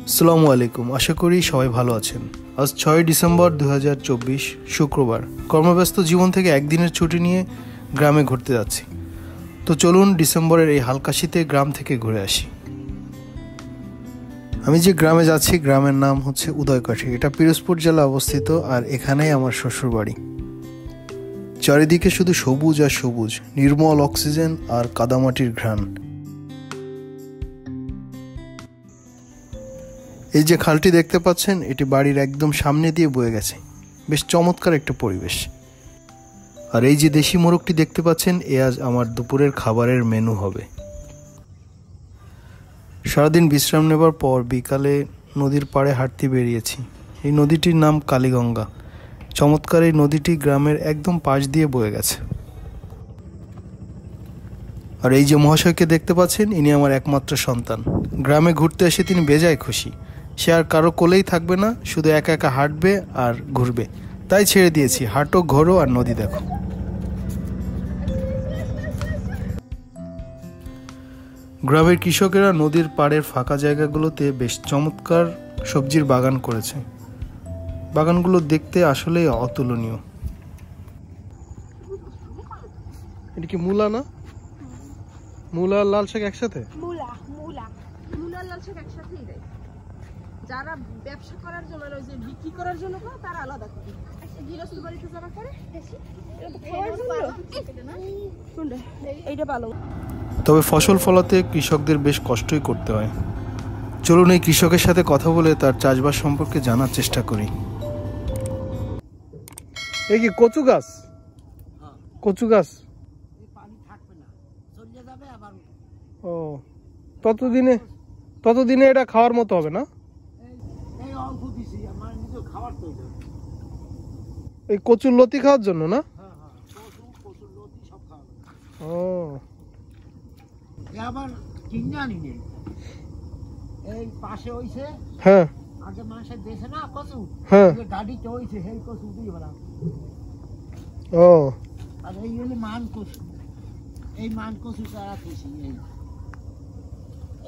আসসালামু আলাইকুম, আশা করি সবাই ভালো আছেন। আজ 6 ডিসেম্বর 2024 শুক্রবার। কর্মব্যস্ত জীবন থেকে একদিনের ছুটি নিয়ে গ্রামে ঘুরতে যাচ্ছি। তো চলুন ডিসেম্বরের এই হালকা শীতে গ্রাম থেকে ঘুরে আসি। আমি যে গ্রামে যাচ্ছি গ্রামের নাম হচ্ছে উদয়কাঠি। এটা পিরোজপুর জেলা অবস্থিত, আর এখানেই আমার শ্বশুরবাড়ি। চারিদিকে শুধু সবুজ আর সবুজ, নির্মল অক্সিজেন আর কাদামাটির ঘ্রাণ। এই যে খালটি দেখতে পাচ্ছেন, এটি বাড়ির একদম সামনে দিয়ে বয়ে গেছে। বেশ চমৎকার একটা পরিবেশ। আর এই যে দেশি মোরগটি দেখতে পাচ্ছেন, এ আজ আমার দুপুরের খাবারের মেনু হবে। সারাদিন বিশ্রাম নেবার পর বিকালে নদীর পাড়ে হাঁটতে বেরিয়েছি। এই নদীটির নাম কালীগঙ্গা। চমৎকার এই নদীটি গ্রামের একদম পাশ দিয়ে বয়ে গেছে। আর এই যে মহাশয়কে দেখতে পাচ্ছেন, ইনি আমার একমাত্র সন্তান। গ্রামে ঘুরতে এসে তিনি বেজায় খুশি। সে আর কারো কোলেই থাকবে না, শুধু একা একা হাঁটবে আর ঘুরবে। তাই ছেড়ে দিয়েছি, হাঁটো, ঘোরো আর নদী দেখো। গ্রামের কৃষকেরা নদীর পাড়ের ফাঁকা জায়গাগুলোতে বেশ চমৎকার সবজির বাগান করেছে। বাগানগুলো দেখতে আসলেই অতুলনীয়। এটা কি মূলা না? মূলা আর লাল শাক একসাথে? মূলা আর লাল শাক একসাথেই দেয়। যারা ব্যবসা করার জন্য, ওই যে বিক্রি করার জন্য করে, তারা আলাদা করে। গৃহস্থ বাড়িতে যারা করে এইটা ভালো। তবে ফসল ফলাতে কৃষকদের বেশ কষ্টই করতে হয়। চলুন এই কৃষকের সাথে কথা বলে তার চাষবাস সম্পর্কে জানার চেষ্টা করি। এই কি কচু গাছ? কচু গাছ। ও, ততদিনে এটা খাওয়ার মতো হবে না? এই কচুর লতি খাওয়ার জন্য না? ও, আবার কিনে আনি নেই। এই পাশে হইছে, হ্যাঁ, আগে মানুষের দেশে না কচু, হ্যাঁ, গাড়িতে হইছে, সেই কচু দিয়ে বেড়া। ও, আর এই হলো মান কচু। এই মান কচু চারা খুশি।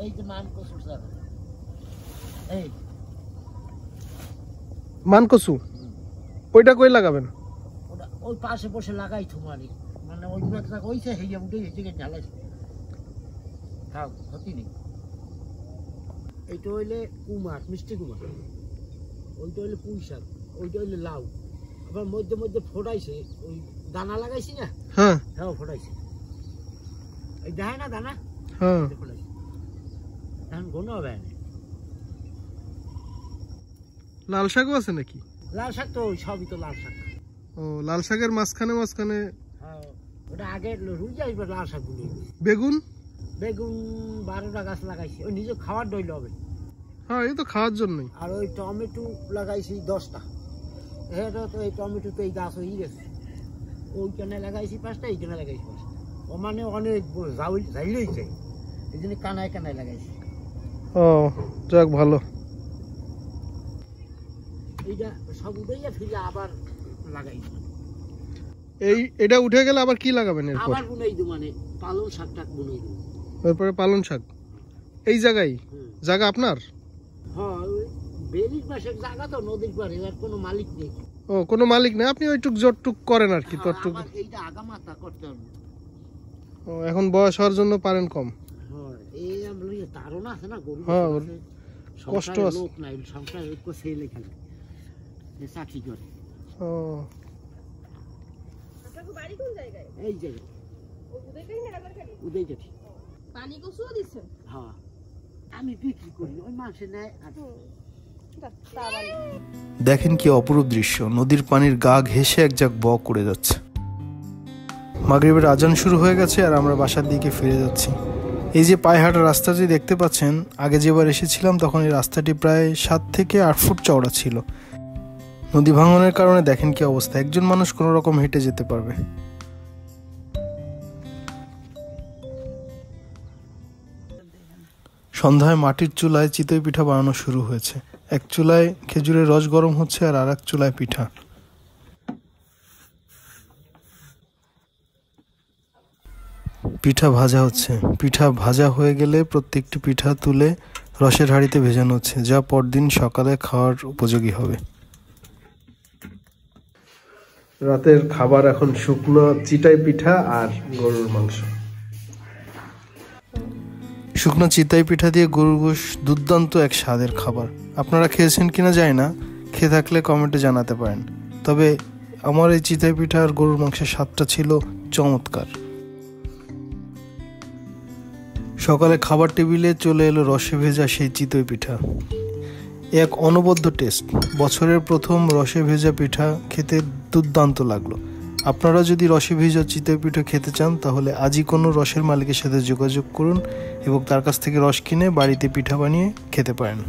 এই যে মান কচু চারা, এই মান কচু। ওইটা কই লাগাবেন? ওটা ওই পাশে বসে লাগাই তোমারই, মানে ওই একটা হইছে, সেই উঠে এদিকে ঢালাইছে। খাও, ক্ষতি নেই। এইটা হইলে কুমার, মিষ্টি কুমার। ওইটা হইলে পুঁই শাক, ওইটা হইলে লাউ। আবার মধ্যে মধ্যে ফোটাইছে, ওই দানা লাগাইছি না, হ্যাঁ, হ্যাঁ ফোটাইছে। এই দেখায় না দানা, হ্যাঁ, ফোটাইছে। ধান ঘন হবে না। লাল শাকও আছে নাকি? লাল শাক তো সবই তো লাল শাক। ও, লাল শাকের মাঝখানে মাঝখানে হ্যাঁ, ওটা আগে রুই যাইবে লাল শাক গুলো। বেগুন? বেগুন 12টা গাছ লাগাইছি, ওই নিজে খাওয়ার দইল হবে। হ্যাঁ, এই তো খাওয়ার জন্যই। আর ওই টমেটো লাগাইছি 10টা। এটা তো এই টমেটো তো এই গাছ হয়ে গেছে। ওইখানে লাগাইছি 5টা, এইখানে লাগাইছি 5টা। ও মানে অনেক ঝাইলেই যায়, এই জন্য কানায় কানায় লাগাইছি। ও, যাক ভালো। এইটা সব উঠেইয়া ফিরে আবার লাগাইছি। এটা উঠে গেলে আবার কি লাগাবেন এরপর? আবার বুনাই দেব, মানে পালং শাকটা বুনাই দেব। এরপরে পালং শাক এই জায়গায়? জায়গা আপনার? হ্যাঁ, ওই বেলির পাশে জায়গা তো, নদীর পাড়ে, আর কোনো মালিক নেই। ও, কোনো মালিক নেই, আপনি ওইটুক জোরটুক করেন আর কি, ততটুক। এইটা আগামাতা করতে হবে। ও, এখন বয়স হওয়ার জন্য পারেন কম। হ্যাঁ, এই আমরা তারও না আছে না, গরু হ্যাঁ, আছে, কষ্ট আছে। লোক নাই, সংসার একটু ছেলে খেলে চাকরি করে। ও, বাড়ি কোন জায়গায়? এই জায়গায় উদয়কাঠি। পানি কচুও দিচ্ছে। হ্যাঁ, আমি বিক্রি করি, ওই মাসে নেয়। দেখেন কি অপরূপ দৃশ্য, নদীর পানির গা ঘেঁষে এক ঝাঁক বক করে যাচ্ছে। মাগরিবের আজান শুরু হয়ে গেছে আর আমরা বাসার দিকে ফিরে যাচ্ছি। এই যে পায়ে হাঁটা রাস্তাটি দেখতে পাচ্ছেন, আগে যেবার এসেছিলাম তখন এই রাস্তাটি প্রায় 7 থেকে 8 ফুট চওড়া ছিল। নদী ভাঙনের কারণে দেখেন কি অবস্থা, একজন মানুষ কোনো রকম হেঁটে যেতে পারবে। সন্ধ্যায় মাটির চুলায় চিতই পিঠা বানানো শুরু হয়েছে। এক চুলায় খেজুরের রস গরম হচ্ছে আর আরেক চুলায় পিঠা। পিঠা ভাজা হচ্ছে। পিঠা ভাজা হয়ে গেলে প্রত্যেকটি পিঠা তুলে রসের হাঁড়িতে ভেজানো হচ্ছে, যা পরদিন সকালে খাওয়ার উপযোগী হবে। রাতের খাবার এখন শুকনো চিটাই পিঠা আর গরুর মাংস। শুকনো চিতাই পিঠা দিয়ে গরুর গোশ দুর্দান্ত এক স্বাদের খাবার। আপনারা খেয়েছেন কিনা জানি না, খেয়ে থাকলে কমেন্টে জানাতে পারেন। তবে আমার এই চিতাই পিঠা আর গরুর মাংসের স্বাদটা ছিল চমৎকার। সকালে খাবার টেবিলে চলে এলো রসে ভেজা সেই চিতই পিঠা। এক অনবদ্য টেস্ট। বছরের প্রথম রসে ভেজা পিঠা খেতে দুর্দান্ত লাগলো। আপনারা যদি রসে ভেজা চিতই পিঠা খেতে চান তাহলে আজই কোনো রসের মালিকের সাথে যোগাযোগ করুন এবং তার কাছ থেকে রস কিনে বাড়িতে পিঠা বানিয়ে খেতে পারেন।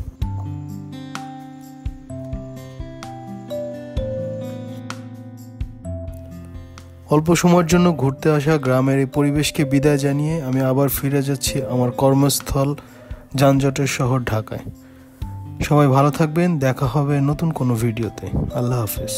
অল্প সময়ের জন্য ঘুরতে আসা গ্রামের এই পরিবেশকে বিদায় জানিয়ে আমি আবার ফিরে যাচ্ছি আমার কর্মস্থল যানজটের শহর ঢাকায়। সবাই ভালো থাকবেন, দেখা হবে নতুন কোনো ভিডিওতে। আল্লাহ হাফেজ।